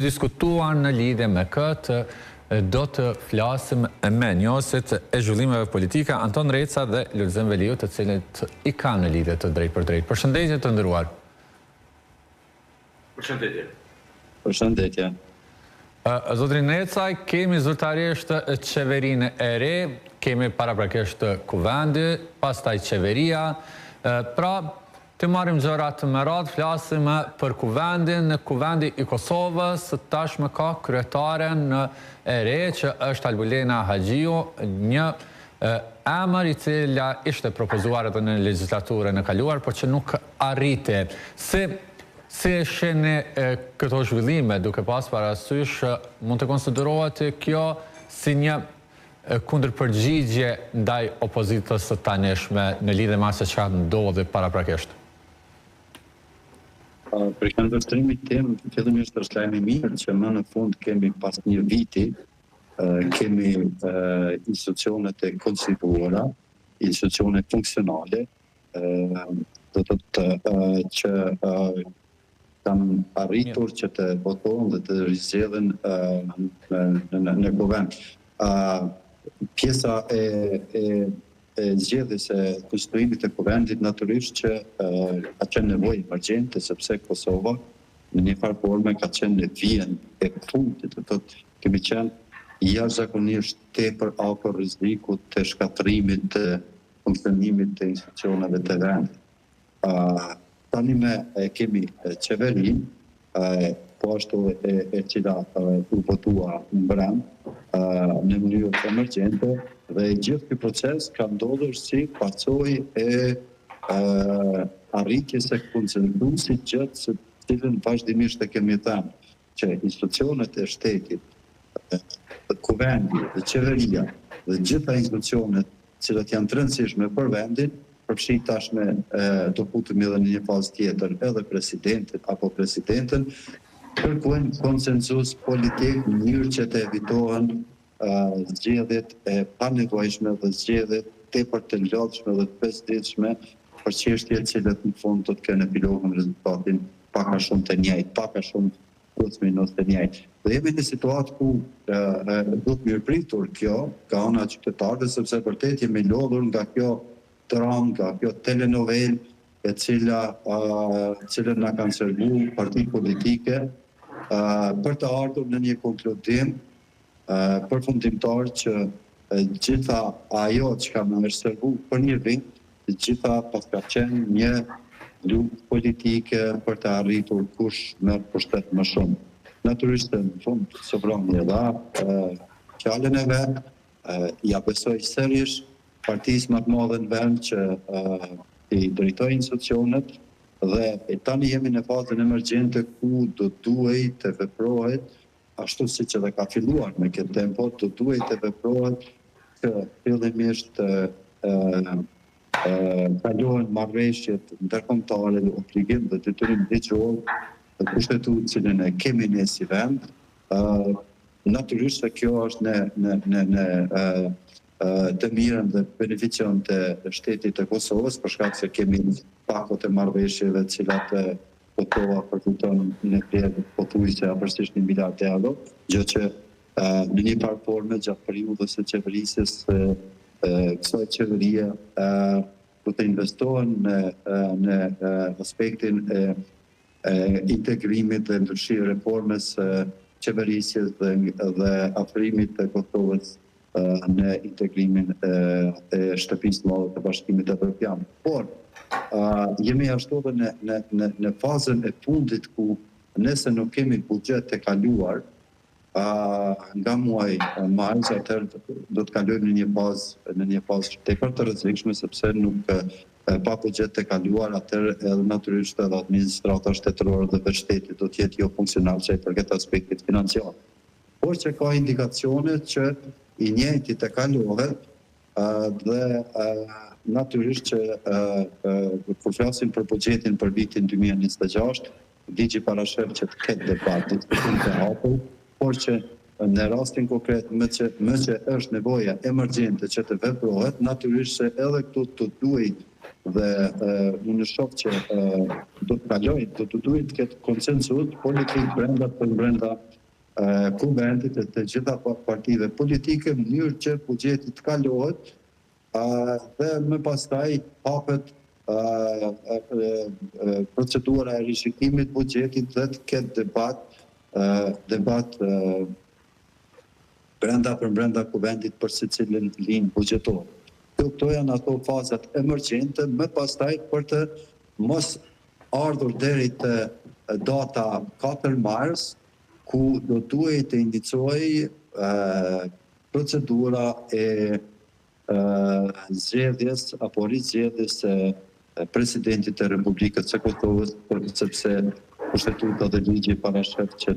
diskutuar në lidhje me këtë, do të flasim me njohësit e zhvillimeve politike Anton Reca dhe Lulzem Veliu, të cilët i kanë në lidhje të drejtë për drejtë. Përshëndetje të nderuar. Përshëndetje. Përshëndetje. Zotrin Recaj, kemi zyrtarisht qeverinë e re, kemi paraprakisht kuvendi, pastaj qeveria, pra të marrim gjërat me radhë, flasim për kuvendin. Kuvendi i Kosovës tashmë ka kryetaren e re, që është Albulena Haxhiu, një emër i cila ishte propozuar edhe në legislaturën e kaluar, por që nuk arrite. Si e shihni këto zhvillime, duke pas parasysh, mund të konsiderohet kjo si një kundërpërgjigje ndaj opozitës së tanishme në lidhje me asaj çfarë ndodhi paraprakisht? Për këndvështrimit tim, fillimisht është lajm i mirë që më në fund kemi pas një viti, kemi institucionet e konstituara, institucionet funksionale, do të thotë që kanë arritur që të votojnë dhe të rizgjedhin në kuvend. Pjesa e zgjedhjes e konstituimit të kuvendit natyrisht që ka qenë nevojë emergjente, sepse Kosova në një farë forme ka qenë në vijën e fundit, do thotë kemi qenë jashtëzakonisht tepër afër rrezikut të shkatërimit të funksionimit të institucioneve të vendit. Tani kemi qeverinë, po ashtu e cila u votua në brend në mënyrë emergjente, dhe gjithë ky proces ka ndodhur si pasojë e arritjes së konsensusit gjatë së cilën vazhdimisht e kemi thënë që institucionet e shtetit, kuvendi dhe qeveria dhe gjitha institucionet që janë të rëndësishme për vendin, përfshi tashme do futemi edhe në një fazë tjetër edhe presidentin apo presidenten, kërkojnë konsensus politik në mënyrë që të evitohen zgjedhjet e panevojshme dhe zgjedhjet tepër të lodhshme dhe të pesditshme për çështjet që në fund do të kenë epilogën rezultatin pak a shumë të njëjtë, pak a shumë plus-minus të njëjtë. Dhe jemi në situatë ku do të mirëpritur kjo nga ana e qytetarëve, sepse vërtet jemi lodhur nga kjo dram, nga kjo telenovel e cilën na kanë servuar partitë politike për të ardhur në një konkludim përfundimtar që gjitha ajo që ka më servu për një vit, gjitha pas ka qenë një luftë politike për të arritur kush merr pushtet më shumë. Natyrisht në fund Sobrani dha fjalën e vet, ja besoj sërish partisë më të madhe në vend që i drejtojë institucionet dhe tani jemi në fazën emergjente ku do duhej të veprohet ashtu siç edhe ka filluar me këtë tempo, do duhej të veprohet që fillimisht kalohen marrëveshjet ndërkombëtare dhe obligim dhe detyrim ligjor të kushtetuar cilën e kemi ne si vend. Natyrisht se kjo është në të mirën dhe beneficion të shtetit të Kosovës, për shkak se kemi pakot e marrëveshjeve të cilat Kosova përfiton në vlerë pothuajse afërsisht 1 miliard euro, gjë që në një farë forme gjatë periudhës së qeverisjes kësaj qeverie do të investohen në aspektin e integrimit dhe ndryshimit reformës qeverisjes dhe afrimit të Kosovës në integrimin e shtëpisë së madhe të Bashkimit Evropian. Por jemi ashtu edhe në fazën e fundit ku nëse nuk kemi buxhet të kaluar nga muaji maj, atëherë do të kalojmë në një fazë tepër të rrezikshme, sepse nuk pa buxhet të kaluar, atëherë edhe natyrisht edhe administrata shtetërore dhe vetë shteti do të jetë jo funksional që i përket aspektit financiar. Por që ka indikacione që i njëjti të kalohet dhe natyrisht që kur flasim për buxhetin për vitin 2026, ligji parashef që të ketë debat, diskutim të hapur, por që në rastin konkret më që është nevoja emergjente që të veprohet, natyrisht se edhe këtu të duhet Dhe unë shoh që do të kalojë, do të duhet të ketë konsensus politik brenda kuvendit e të gjitha partive politike në mënyrë që buxheti të kalohet dhe më pastaj hapet procedura e rishikimit të buxhetit dhe të ketë debat brenda kuvendit për secilin linjë buxhetore. Këto janë ato fazat emergjente, më pastaj për të mos ardhur deri te data 4 mars, ku do duhet të iniciojë procedura e zgjedhjes apo rizgjedhjes së presidentit të Republikës së Kosovës, sepse kushtetuta dhe ligji parashef që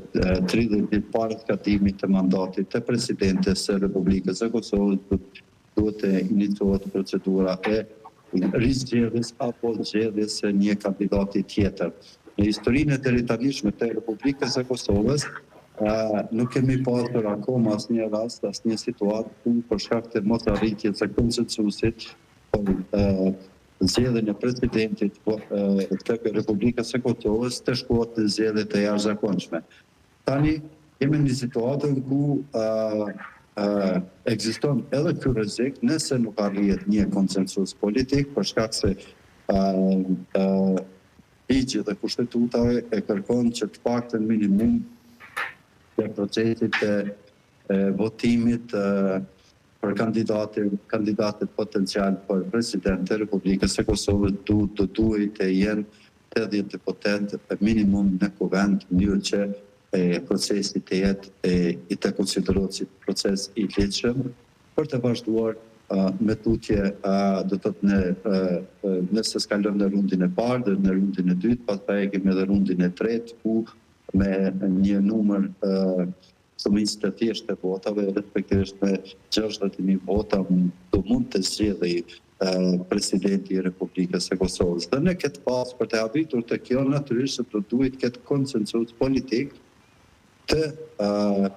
30 ditë para skatimit të mandatit të presidentit së Republikës së Kosovës duhet të iniciohet procedura e rizgjedhjes apo zgjedhjes së një kandidati tjetër. Në historinë e deritanishme të Republikës së Kosovës nuk kemi pasur akoma asnjë rast, asnjë situatë ku për shkak të mosarritjes së konsensusit për zgjedhjen e presidentit të Republikës së Kosovës të shkohet në zgjedhje të jashtëzakonshme. Tani kemi një situatën ku ekziston edhe ky rrezik nëse nuk arrihet një konsensus politik, për shkak se ligji dhe kushtetuta e kërkon që të paktën minimum të procesit të votimit për kandidatët potencial për president të Republikës së Kosovës do duhet të jenë 80% minimum në kuvend, në mënyrë që procesi të jetë i të konsiderohet si proces i ligjshëm për të vazhduar me tutje do të thotë nëse s'kalon në rundin e parë dhe në rundin e dytë, pastaj e kemi edhe rundin e tretë ku me një numër shumicë të thjeshtë të votave, respektivisht me 60.000 vota do mund të zgjedhej presidenti i Republikës së Kosovës. Dhe në këtë fazë për të arritur të kjo natyrisht do duhet ketë konsensus politik të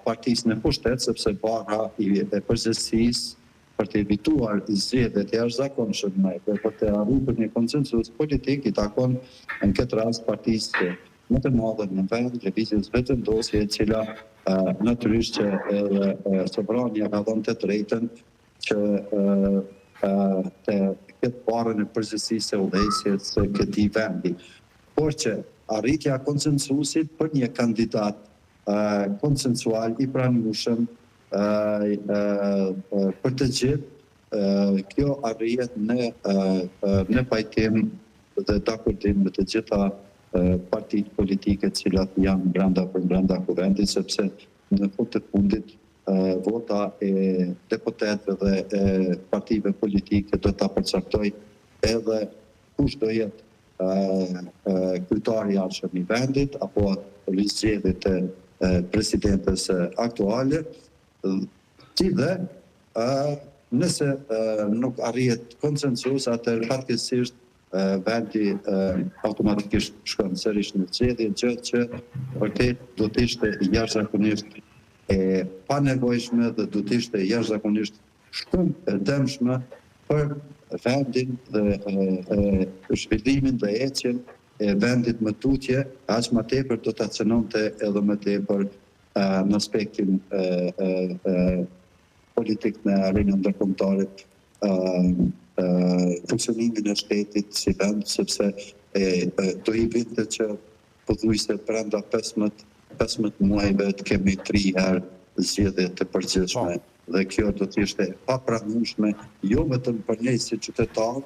partisë në pushtet, sepse bara e përgjithësisë për të evituar zgjedhjet e jashtëzakonshme dhe për të arritur një konsensus politik i takon në këtë rast partisë më të madhe në vend, Lëvizjes Vetëvendosje, e cila natyrisht që edhe sovrania ka dhënë të drejtën që të ketë barën e përgjithësisë së udhëheqjes së këtij vendi. Por që arritja e konsensusit për një kandidat konsensual i pranueshëm për të gjithë, kjo arrihet në pajtim dhe dakordim me të gjitha partitë politike të cilat janë brenda kuvendit, sepse në fund të fundit vota e deputetëve dhe partive politike do ta përcaktoj edhe kush do jetë kryetari i jashtëm i vendit apo rizgjedhjet e presidentes aktuale, si dhe nëse nuk arrihet konsensus, atëherë fatkeqësisht vendi automatikisht shkon sërish në zgjedhje, gjë që vërtet do të ishte jashtëzakonisht e panevojshme dhe do të ishte jashtëzakonisht shumë e dëmshme për vendin dhe zhvillimin dhe ecjen e vendit më tutje, aq më tepër do ta cënonte edhe më tepër në aspektin politik në arenën ndërkombëtare funksionimin e shtetit si vend, sepse do i vinte që pothuajse brenda 15 muajve të kemi 3 herë zgjedhje të përgjithshme. Dhe kjo do të ishte papranueshme jo vetëm për ne si qytetar,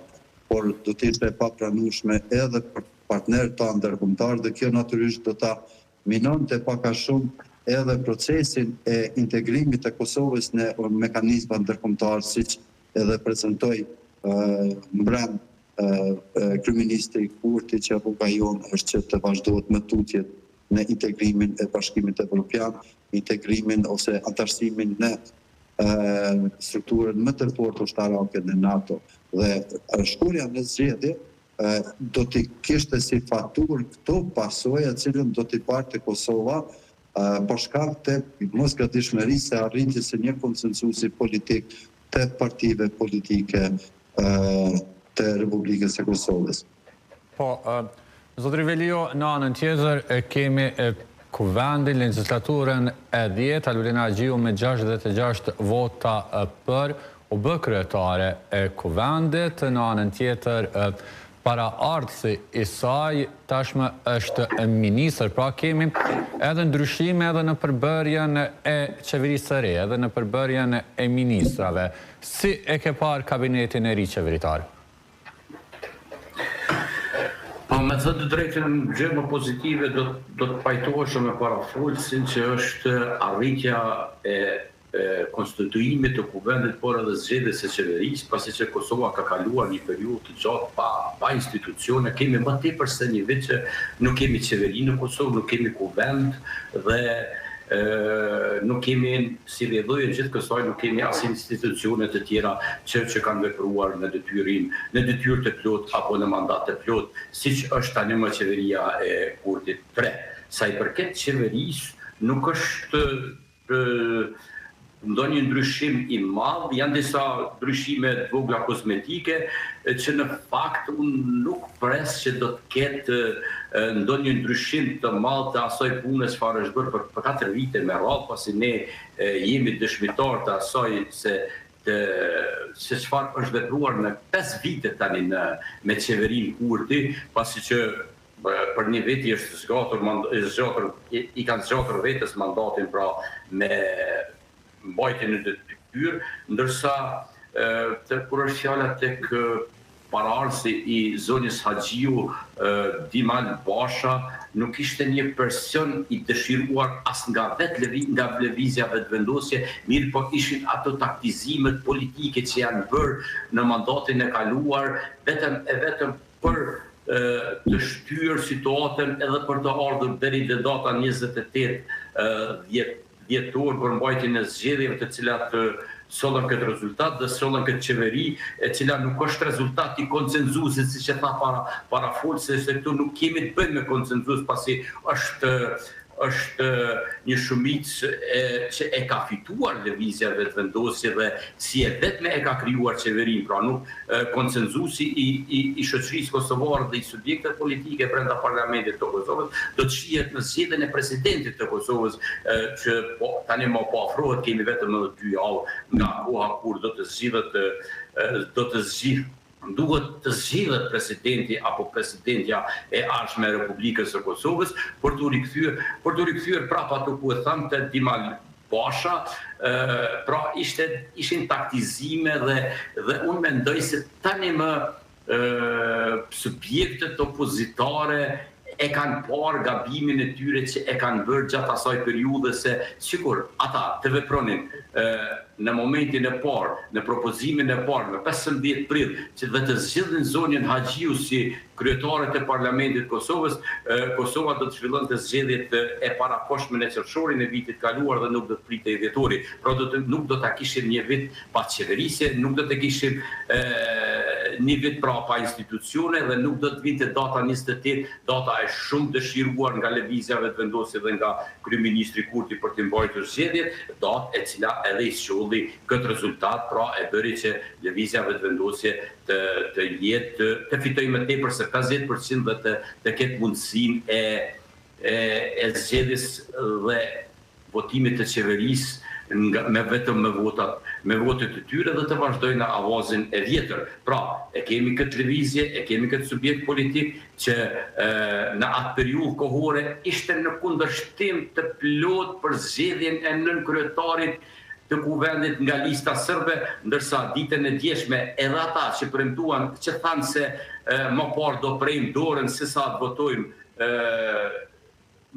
por do të ishte papranueshme edhe për partnerët tanë ndërkombëtar, dhe kjo natyrisht do ta minonte pak a shumë edhe procesin e integrimit të Kosovës në mekanizma ndërkombëtar, siç edhe prezantoi mbrëm kryeministri Kurti, që rruga jonë është që të vazhdohet me tutjet në integrimin e Bashkimit Evropian, integrimin ose antarësimin në strukturën më të fortë ushtarake në NATO. Dhe shkurja në zgjedhje do t'i kishte si faturë këto pasoja cilën do t'i parte Kosova për shkak të mosgatishmërisë së arritjes së një konsensusi politik të partive politike të Republikës së Kosovës. Po, zotri Velio, në anën tjetër kemi Kuvendin, legislaturën e 10, Alulina Gjiu me 66 vota për u bë kryetare e Kuvendit, në anën tjetër para ardhësi i saj tashmë është ministër, pra kemi edhe ndryshime edhe në përbërjen e qeverisë së re, edhe në përbërjen e ministrave. Si e ke parë kabinetin e ri qeveritar? Me thënë të drejtën, gjë pozitive do të pajtoheshëm me parafolsin që është arritja e konstituimit të Kuvendit, por edhe zgjedhjes së qeverisë, pasi që Kosova ka kaluar një periudhë të gjatë pa institucione. Kemi më tepër se një vit që nuk kemi qeveri në Kosovë, nuk kemi kuvend dhe nuk kemi, si rrjedhojë gjithë kësaj, nuk kemi as institucione të tjera që kanë vepruar në detyrë të plot apo në mandat të plot, siç është tani më qeveria e Kurtit 3. Sa i përket qeverisë, nuk është ndonjë ndryshim i madh, janë disa ndryshime të vogla kozmetike që në fakt unë nuk pres që do të ketë ndonjë ndryshim të madh të asaj punës çfarë është bërë për 4 vite me radhë, pasi ne jemi dëshmitar të asaj se çfarë është vepruar në 5 vite tani me qeverinë Kurti, pasi që për një vit i kanë zgjatur vetes mandatin pra me mbajtjen në detyrë, ndërsa kur është fjala tek paraardhësi i zonjës Haxhiu, Dimal Basha, nuk ishte një person i dëshiruar as nga lëvizja vetëvendosje, mirë po ishin ato taktizimet politike që janë bërë në mandatin e kaluar, vetëm për të shtyrë situatën edhe për të ardhur deri në data 28 dhjetor për mbajtjen e zgjedhjeve të cilat sollën këtë rezultat dhe sollën këtë qeveri, e cila nuk është rezultat i konsenzusit, siç e tha parafolsi, se këtu nuk kemi të bëjmë me konsenzus, pasi është një shumicë që e ka fituar lëvizja vetëvendosje dhe si e vetme e ka krijuar qeverinë, pra nuk konsenzusi i shoqërisë kosovare dhe i subjektet politike brenda parlamentit të Kosovës do të shihet në zgjedhjen e presidentit të Kosovës, që tani më po afrohet, kemi vetëm edhe 2 javë nga koha kur do të duhet të zgjidhet presidenti apo presidentja e ardhshme e Republikës së Kosovës për të rikthyer prapë ato ku e thamte Dimal Basha, pra ishin taktizime dhe unë mendoj se tani më subjektet opozitare e kanë parë gabimin e tyre që e kanë bërë gjatë asaj periudhe, se sikur ata të vepronin në momentin e parë, në propozimin e parë, në 15 prill, që dhe të zgjidhin zonjën Haxhiu si kryetare të Parlamentit Kosovës, Kosova do të zhvillonte zgjedhjet e parakohshme në qershorin e vitit kaluar dhe nuk do të pritej dhjetori. Pra nuk do ta kishim një vit pa qeverisje, nuk do të kishim një vit pra pa institucione dhe nuk do të vinte data 28, data e shumë dëshiruar nga lëvizja vetëvendosje dhe nga kryeministri Kurti për të mbajtur zgjedhjet, datë e cila edhe i sholli këtë rezultat, pra e bëri që lëvizja vetëvendosje të fitoj më tepër se 50% dhe të ketë mundësinë e zgjedhjes dhe votimit të qeverisë me vetëm me votet të tyre dhe të vazhdojnë avazin e vjetër. Pra, e kemi këtë lëvizje, e kemi këtë subjekt politik që në atë periudhë kohore ishte në kundërshtim të plot për zgjedhjen e nënkryetarit të Kuvendit nga lista serbe, ndërsa ditën e djeshme edhe ata që premtuan, që thanë se më parë do prejmë dorën se sa të votojmë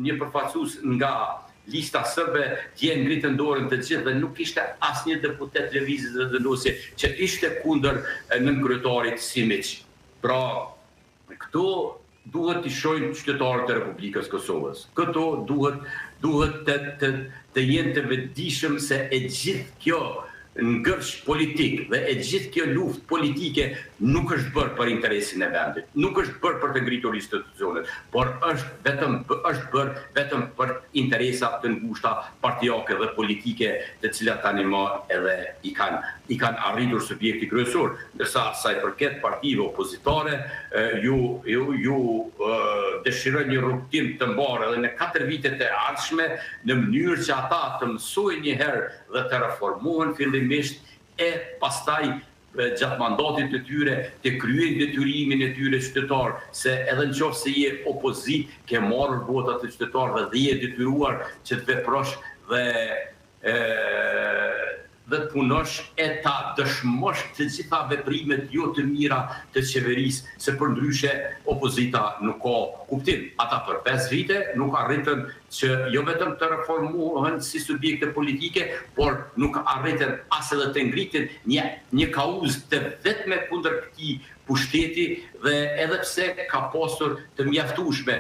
një përfaqësues nga lista serbe, dje ngritën dorën të gjithë dhe nuk ishte asnjë deputet lëvizjes vetëvendosje që ishte kundër nënkryetarit Simić. Pra, këto duhet t'i shohin qytetarët e Republikës Kosovës. Këto duhet të jenë të vetëdijshëm se e gjithë kjo ngërsh politik dhe e gjithë kjo luftë politike nuk është bërë për interesin e vendit, nuk është bërë për të ngritur institucionet, por është bërë vetëm për interesa të ngushta partijake dhe politike, të cilat tani më edhe i kanë arritur subjekti kryesor, ndërsa sa i përket partive opozitare, ju dëshirojnë një rrugtim të mbarë edhe në 4 vitet e ardhshme në mënyrë që ata të mësojnë një herë dhe të reformohen fillimisht e pastaj gjatë mandatit të tyre të kryejnë detyrimin e tyre qytetar, se edhe në qoftë se je opozit, ke marrë votat e qytetarëve dhe je detyruar që të veprosh dhe të punosh e ta dëshmosh të gjitha veprimet jo të mira të qeverisë, se për ndryshe opozita nuk ka kuptim. Ata për 5 vite nuk arritën që jo vetëm të reformohen si subjekte politike, por nuk arritën as edhe të ngritin një kauzë të vetme kundër këtij pushteti dhe edhe pse ka pasur të mjaftueshme,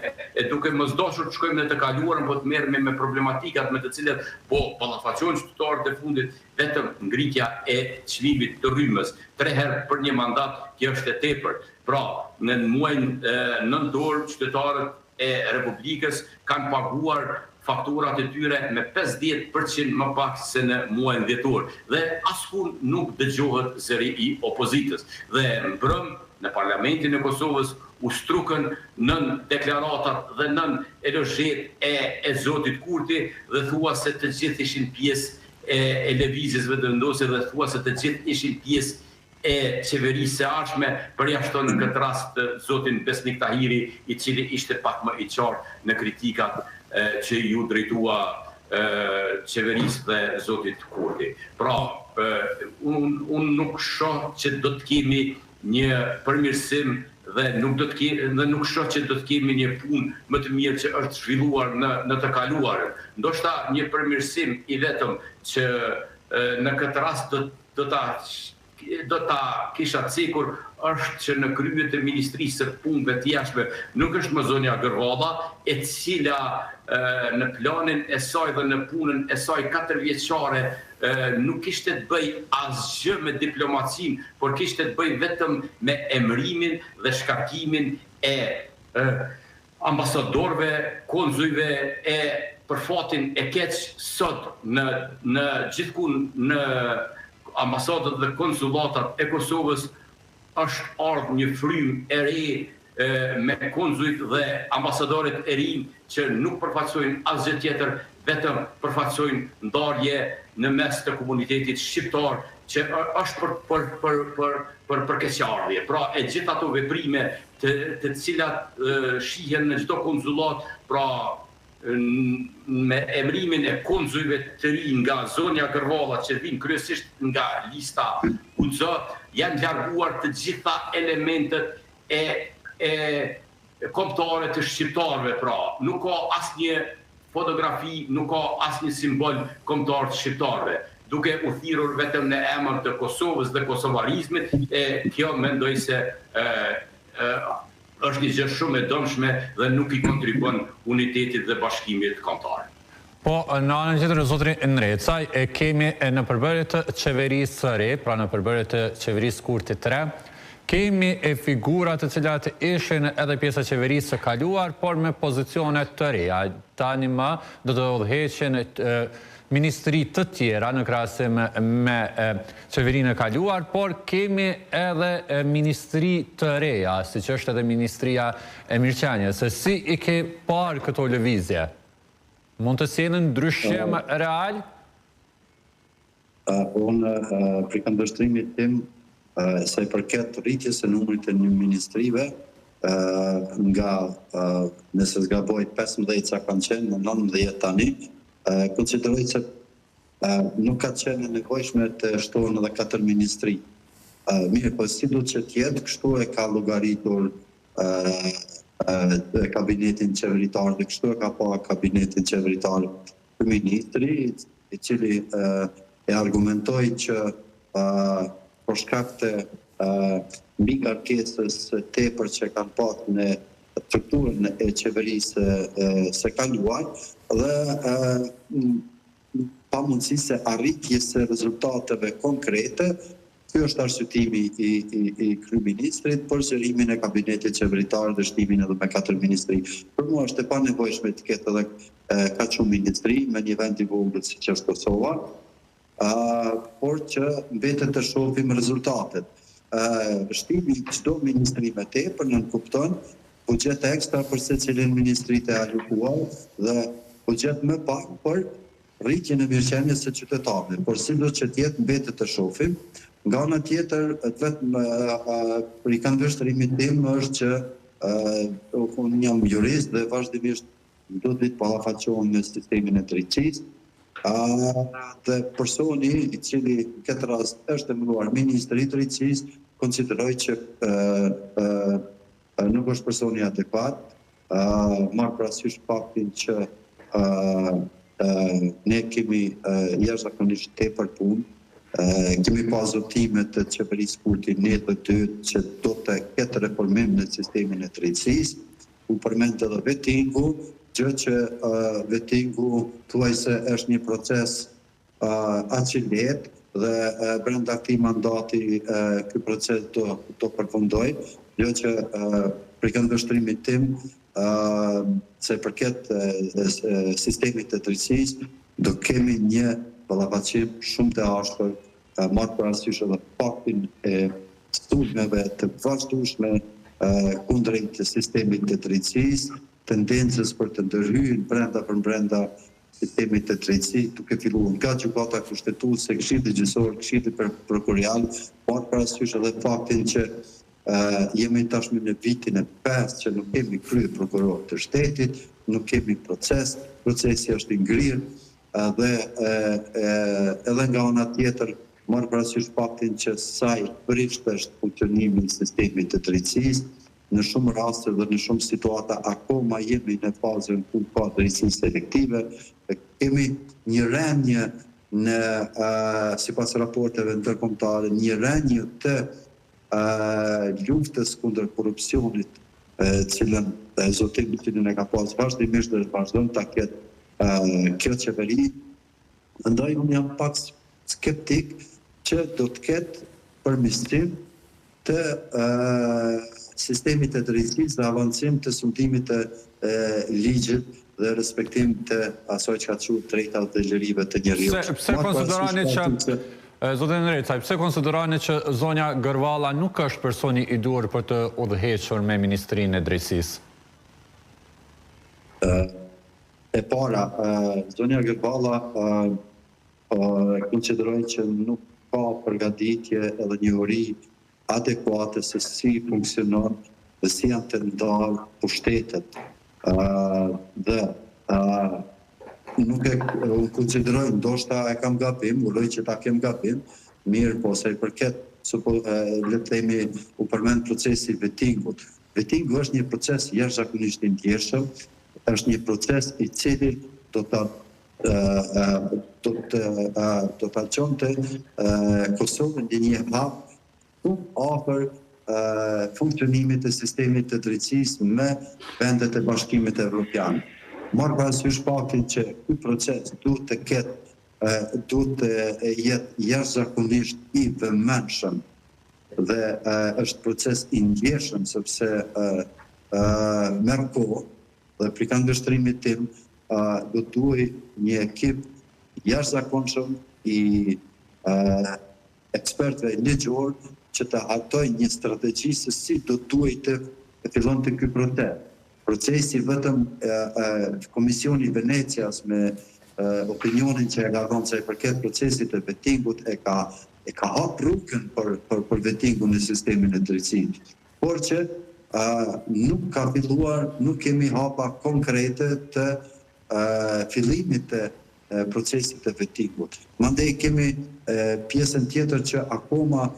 duke mos dashur të shkojmë në të kaluarën, po të merremi me problematikat me të cilat po ballafaqohen qytetarët e fundit, vetëm ngritja e çmimit të rrymës 3 herë për një mandat, kjo është e tepërt. Pra, në muajin nëntor qytetarët e Republikës kanë paguar fakturat e tyre me 50% më pak se në muajin dhjetor. Dhe askund nuk dëgjohet zëri i opozitës. Dhe mbrëm në Parlamentin e Kosovës u strukën nën deklaratat dhe nën elozhet e zotit Kurti dhe thua se të gjithë ishin pjesë e lëvizjes vendosur dhe thua se të gjithë ishin pjesë e qeverisë së ardhshme, përjashton në këtë rast zotin Besnik Tahiri, i cili ishte pak më i qartë në kritikat që ju drejtua qeverisë dhe zotit Kurti. Pra, unë nuk shoh që do të kemi një përmirësim dhe nuk shoh që do të kemi një punë më të mirë që është zhvilluar në të kaluarën. Ndoshta një përmirësim i vetëm që në këtë rast do ta kisha cekur është që në kryet e Ministrisë së Punëve të Jashtme nuk është më zonja Gërvalla, e cila në planin e saj dhe në punën e saj 4 vjeçare nuk kishte të bëj asgjë me diplomacin, por kishte të bëj vetëm me emërimin dhe shkarkimin e ambasadorëve, konzujve e për fatin e keq sot në gjithkund në ambasadat dhe konsulatat e Kosovës është ardhur një frymë e re me konzujt dhe ambasadorit e rinj që nuk përfaqësojnë asgjë tjetër, vetëm përfaqësojnë ndarje në mes të komunitetit shqiptar që është për përkeqardhje. Pra, e gjithë ato veprime të cilat shihen në çdo konsulat, pra me emrimin e konzujve të rinj nga zonja Gërvalla që vinë kryesisht nga lista UZ, janë larguar të gjitha elementet e kombëtare të shqiptarëve. Pra, nuk ka asnjë fotografi, nuk ka asnjë simbol kombëtar të shqiptarëve, duke u thirrur vetëm në emër të Kosovës dhe kosovarizmit. Kjo mendoj se është një gjë shumë e dëmshme dhe nuk i kontribon unitetit dhe bashkimit kombëtar. Po, në anën tjetër, zotri Nrecaj, kemi në përbërje të qeverisë së re, pra në përbërje të qeverisë Kurti 3, kemi figurat të cilat ishin edhe pjesa qeverisë së kaluar, por me pozicionet të reja. Tani më do të udhëheqen ministri të tjera në krahasim me qeverinë e kaluar, por kemi edhe ministri të reja, siç është edhe ministria e Mirçanjes. Se si i ke parë këto lëvizje? Mund të sjellin ndryshim real? Unë për këndvështrimit tim sa i përket rritjes së numrit të ministrive nga nëse zgaboj 15 sa kanë qenë në 19 tani, konsideroj se nuk ka qenë nevojshme të shtohen edhe 4 ministri. Mirë, po si do që tjetë, kështu e ka llogaritur kabinetin qeveritar dhe kështu e ka pa kabinetin qeveritar të ministri, i cili e argumentoi që për shkak të mbi ngarkesës tepër që kanë pasur në strukturën e qeverisë së kaluar dhe pamundësi se arritjes së rezultateve konkrete. Ky është arsyetimi i kryeministrit për zërimin e kabinetit qeveritar dhe shtimin edhe me 4 ministri. Për mua është e panevojshme të ketë edhe kaq shumë ministri me një vend i vogël siç është Kosova, por që mbetet të shohim rezultatet. Shtimi çdo ministri me tepër nënkupton buxhet ekstra për secilin ministri të alokuar dhe buxhet më pak për rritjen e mirëqenies së qytetarëve. Por sido që të jetë mbetet të shohim. Nga ana tjetër, vetëm për i kanë vështrimin tim është që unë jam jurist dhe vazhdimisht do të ballafaqohem me sistemin e drejtësisë. Dhe personi i cili në këtë rast është emëruar ministri i drejtësisë, konsideroj që nuk është personi adekuat, marr parasysh faktin që ne kemi jashtëzakonisht tepër punë. Kemi pas zotimet të qeverisë Kurti 1 që do të ketë reformim në sistemin e drejtësisë. U përmend edhe vettingu, gjë që vettingu thuajse është një proces aq i lehtë dhe brenda këtij mandati ky proces do përfundoj, gjë që për këndvështrimin tim se përket sistemit të drejtësisë do kemi një ballafaqim shumë të ashpër, marrë parasysh edhe faktin e studimeve të vazhdueshme kundrejt të sistemit të drejtësisë, tendencës për të ndërhyrë brenda sistemit të drejtësisë, duke filluar nga gjykata kushtetuese, Këshilli Gjyqësor, Këshilli Prokurial, marrë parasysh edhe faktin që jemi tashmë në vitin e 5 që nuk kemi krye prokuror të shtetit, nuk kemi procesi është i ngrirë, dhe edhe nga ana tjetër marrë parasysh faktin që sa i prisht është funksionimi i sistemit të drejtësisë, në shumë raste dhe në shumë situata akoma jemi në fazën ku ka drejtësi selektive, kemi një rënje në sipas raporteve ndërkombëtare, një rënje të luftës kundër korrupsionit, cilën zotimi që ne ka pas vazhdimisht dhe vazhdon ta ketë kjo qeveri. Ndaj unë jam pak skeptik që do të ketë përmirësim të sistemit të drejtësisë dhe avancim të sundimit të ligjit dhe respektim të asaj që ka thënë drejta dhe lirive të njeriut. Pse konsideroni që Zotin Recaj, pse konsideroni që zonja Gërvalla nuk është personi i duhur për të udhëhequr me Ministrinë e Drejtësisë? E para, zonja Gërvalla konsideroj që nuk ka përgatitje edhe njohuri adekuate se si funksionon dhe si janë të ndarë pushtetet. Dhe nuk e konsideroj, ndoshta e kam gabim, uroj që ta kem gabim, mirë po se i përket, le të themi, u përmend procesi vettingut. Vettingu është një proces jashtëzakonisht i ndjeshëm, është një proces i cili do ta çonte Kosovën në një hap shumë afër funksionimit të sistemit të drejtësisë me vendet e Bashkimit Evropian. Marrë parasysh faktin që ky proces duhet të jetë jashtëzakonisht i vëmendshëm dhe është proces i ndjeshëm sepse merr kohë dhe për këndvështrimin tim do duhej një ekip jashtëzakonshëm i ekspertëve ligjor që të hartojë një strategji se si do duhej të fillonte ky proces. Procesi vetëm Komisioni i Venecias me opinionin që e ka dhënë se përket procesit të vettingut e ka hap rrugën për vettingun në sistemin e drejtësisë. Por që nuk ka filluar, nuk kemi hapa konkrete të fillimit të procesit të vettingut. Mandej kemi pjesën tjetër që akoma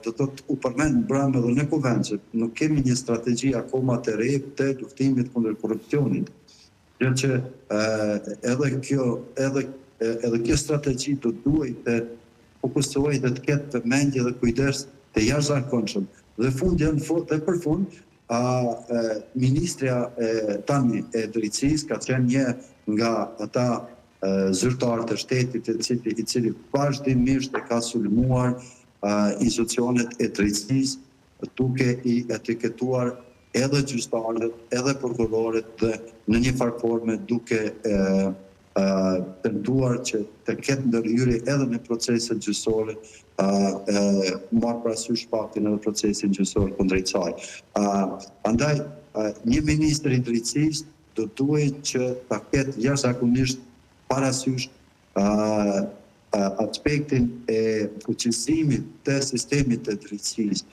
do të u përmend brenda edhe në kuvend që nuk kemi një strategji akoma të re të luftimit kundër korrupsionit. Gjë që edhe kjo strategji do duhej të fokusohej dhe të ketë mendje dhe kujdes të jashtëzakonshëm. Dhe për fund, ministrja tani e drejtësisë ka qenë një nga ata zyrtar të shtetit i cili vazhdimisht e ka sulmuar institucionet e drejtësisë duke i etiketuar edhe gjyqtarët, edhe prokurorët dhe në një farë forme duke tentuar që të ketë ndërhyrje edhe në proceset gjyqësore, marrë parasysh faktin edhe procesin gjyqësor kundrejt saj. Andaj, një ministër i drejtësisë do duhet që ta ketë jashtëzakonisht parasysh aspektin e fuqizimit të sistemit të drejtësisë,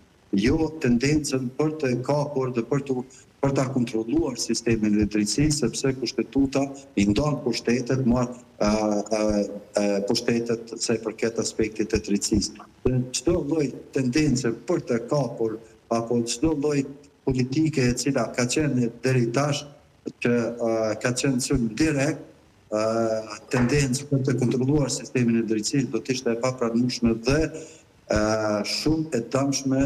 jo tendencën për të kapur dhe për ta kontrolluar sistemin e drejtësisë, sepse kushtetuta i ndon pushtetet, pushtetet sa i përket aspektit të drejtësisë. Çdo lloj tendence për të kapur apo çdo lloj politike e cila ka qenë deri tash që ka qenë shumë direkt tendencë për të kontrolluar sistemin e drejtësisë do të ishte e papranueshme dhe shumë e dëmshme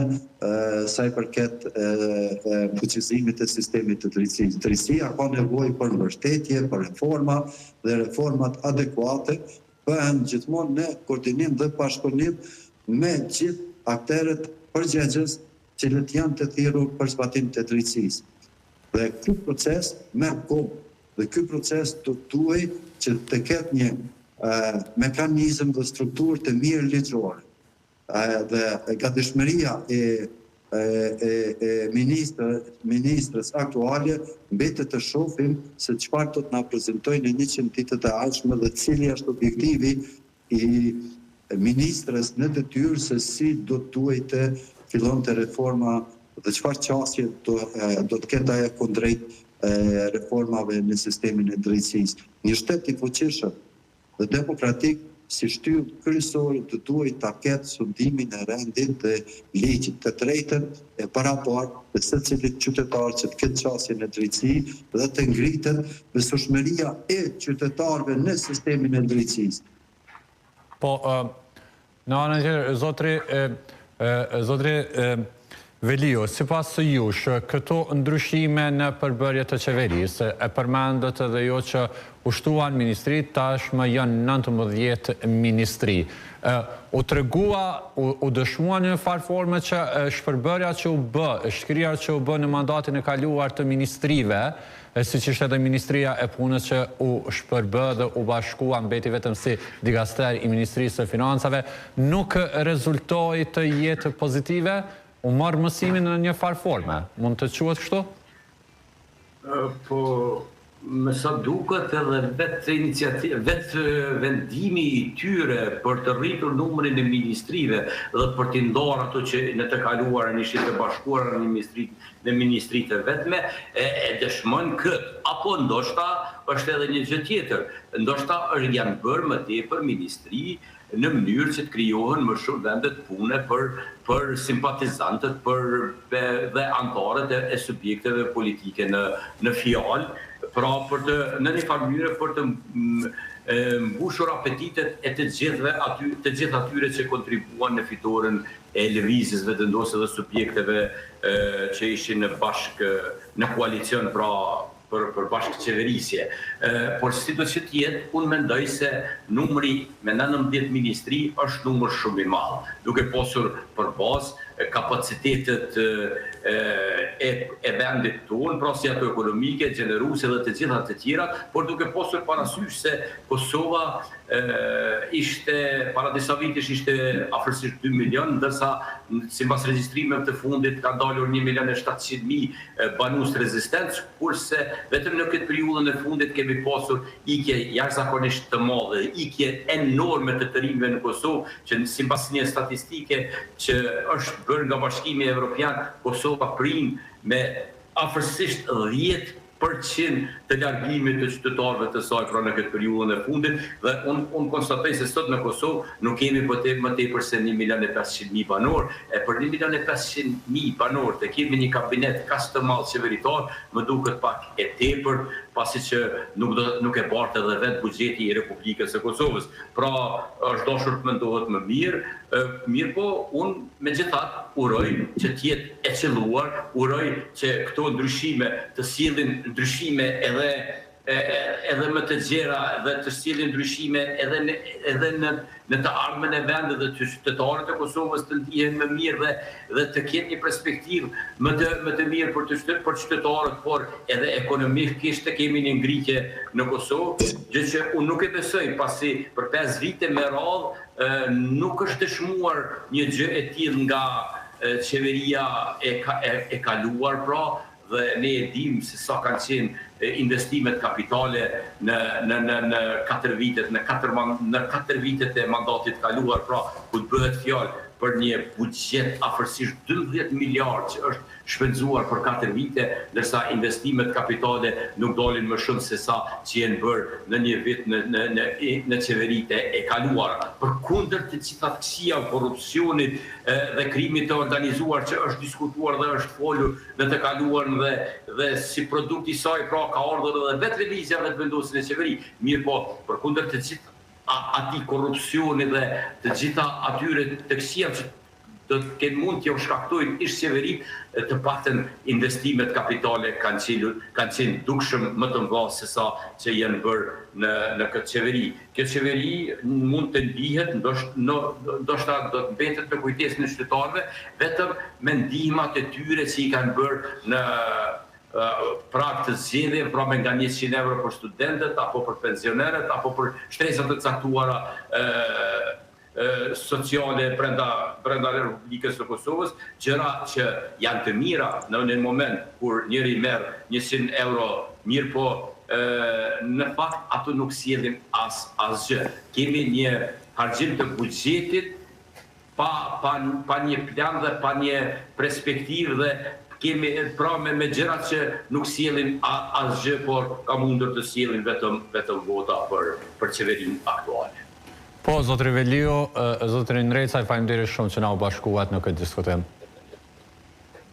sa i përket fuqizimit të sistemit të drejtësisë. Drejtësia ka nevojë për mbështetje, për reforma dhe reformat adekuate bëhen gjithmonë në koordinim dhe bashkëpunim me gjithë aktorët përgjegjës cilët janë të thirrur për zbatimin e drejtësisë. Dhe ky proces merr kohë dhe ky proces do duhet që të ketë një mekanizëm dhe strukturë të mirë ligjore. Dhe gatishmëria e ministrës aktuale mbetet të shohim se çfarë do të na prezantojnë në 100 ditët e ardhshme dhe cili është objektivi i ministrës në detyrë se si do duhet të fillonte reforma dhe çfarë qasje do të ketë ajo kundrejt reformave në sistemin e drejtësisë. Një shtet i fuqishëm dhe demokratik si shtyllë kryesore të duhet ta ketë sundimin e rendit dhe ligjit të drejtën e parapartë të secilit qytetar që të ketë qasjen e drejtësisë dhe të ngritet besueshmëria e qytetarëve në sistemin e drejtësisë. Po, në anën tjetër, zotri Velio, sipas së jush, këto ndryshime në përbërje të qeverisë, e përmendët edhe jo që ushtuan ministri, tashmë janë 19 ministri. U tregua, u dëshmua në farë forme që shpërbërja që u bë, shkria që u bë në mandatin e kaluar të ministrive, si që ishte edhe Ministria e Punës që u shpërbë dhe u bashkua mbeti vetëm si digaster i Ministrisë së Financave, nuk rezultoi të jetë pozitive, u marrë mësimin në një farë forme. Mund të quhet kështu? Po, me sa duket edhe vetë vendimi i tyre për të rritur numrin e ministrive dhe për të ndarë ato që në të kaluarën ishin të bashkuara në ministritë vetme, e dëshmon këtë. Apo ndoshta është edhe një gjë tjetër. Ndoshta janë bërë më tepër ministri në mënyrë që të krijohen më shumë vendet pune për simpatizantët dhe antarët e subjekteve politike në fjalë, pra në një farë mënyrë për të mbushur apetitet e të gjithë atyre që kontribuan në fitoren e lëvizjes vendosë dhe subjekteve që ishin në koalicion, pra për bashkëqeverisje. Por si do që tjetë, unë mendoj se numri me 19 ministri është numër shumë i madh, duke posur për bazë kapacitetet e vendit tonë, pra si ato ekonomike, gjeneruse dhe të gjitha të tjera, por duke posur parasysh se Kosova para disa vitesh ishte afërsisht 2 milion, ndërsa sipas regjistrimeve të fundit ka dalur 1.700.000 banues rezistent, kurse vetëm në këtë periudhën e fundit kemi pasur ikje jashtëzakonisht të madhe, ikje enorme të rinjve në Kosovë, që sipas një statistike që është bërë nga Bashkimi Evropian, Kosova prin me afërsisht 10% të largimit të qytetarëve të saj pra në këtë periudhën e fundit, dhe unë konstatoj se sot në Kosovë nuk kemi më tepër se 1.500.000 banor, e për 1.500.000 banor të kemi një kabinet kaq të madh qeveritar, më duket pak e tepër, pasi që nuk e bartë edhe vetë buxheti i Republikës së Kosovës. Pra, është dashur të mendohet më mirë po unë megjithatë uroj që të jetë e qelluar, uroj që këto ndryshime të sjellin ndryshime edhe edhe më të gjera dhe të sjellin ndryshime edhe në të ardhmen e vendit dhe të qytetarët e Kosovës të ndihen më mirë dhe të kenë një perspektivë më të mirë për qytetarët, por edhe ekonomikisht të kemi një ngritje në Kosovë, gjë që unë nuk e besoj, pasi për 5 vite me radhë nuk është dëshmuar një gjë e tillë nga qeveria e kaluar, pra, dhe ne e dim se sa kanë qenë investimet kapitale në 4 vitet, në 4 vitet e mandatit kaluar, pra, ku të bëhet fjalë për një buxhet afërsisht 12 miliard që është shpenzuar për 4 vite, ndërsa investimet kapitale nuk dalin më shumë se sa që janë bërë në një vit në qeveritë e kaluara. Përkundër të gjitha këqija, korrupsionit dhe krimit të organizuar që është diskutuar dhe është folur në të kaluarën dhe si produkt i saj, pra, ka ardhur edhe vetë lëvizja dhe të vendosin e qeveri. Mirë po, përkundër të gjitha ati korrupsioni dhe të gjitha atyre të këqija që do të kenë mund t'ju shkaktojnë ish qeveri, të paktën investimet kapitale kanë qenë dukshëm më të mëdha se sa që janë bërë në këtë qeveri. Kjo qeveri mund të ndihet, ndoshta do të mbetet në kujdesin e qytetarëve, vetëm me ndihmat e tyre që i kanë bërë në prag të zgjedhje, pra me nga 100 euro për studentët, apo për pensionerët, apo për shtresat të caktuara sociale brenda Republikës së Kosovës, gjëra që janë të mira në një moment kur njëri merr 100 euro, mirë po në fakt ato nuk sjellin asgjë. Kemi një harxhim të buxhetit pa një plan dhe pa një perspektivë dhe kemi pra me gjërat që nuk sjellin asgjë, por ka mundur të sjellin vetëm vota për qeverinë aktuale. Po, zotri Velio, zotri Ndrecaj, faleminderit shumë që na u bashkuat në këtë diskutim.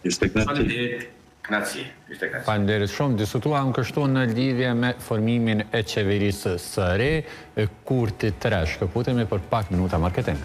Ishte kënaqësi. Faleminderit shumë. Diskutuam kështu në lidhje me formimin e qeverisë së re, Kurti 3. Shkëputemi për pak minuta marketing.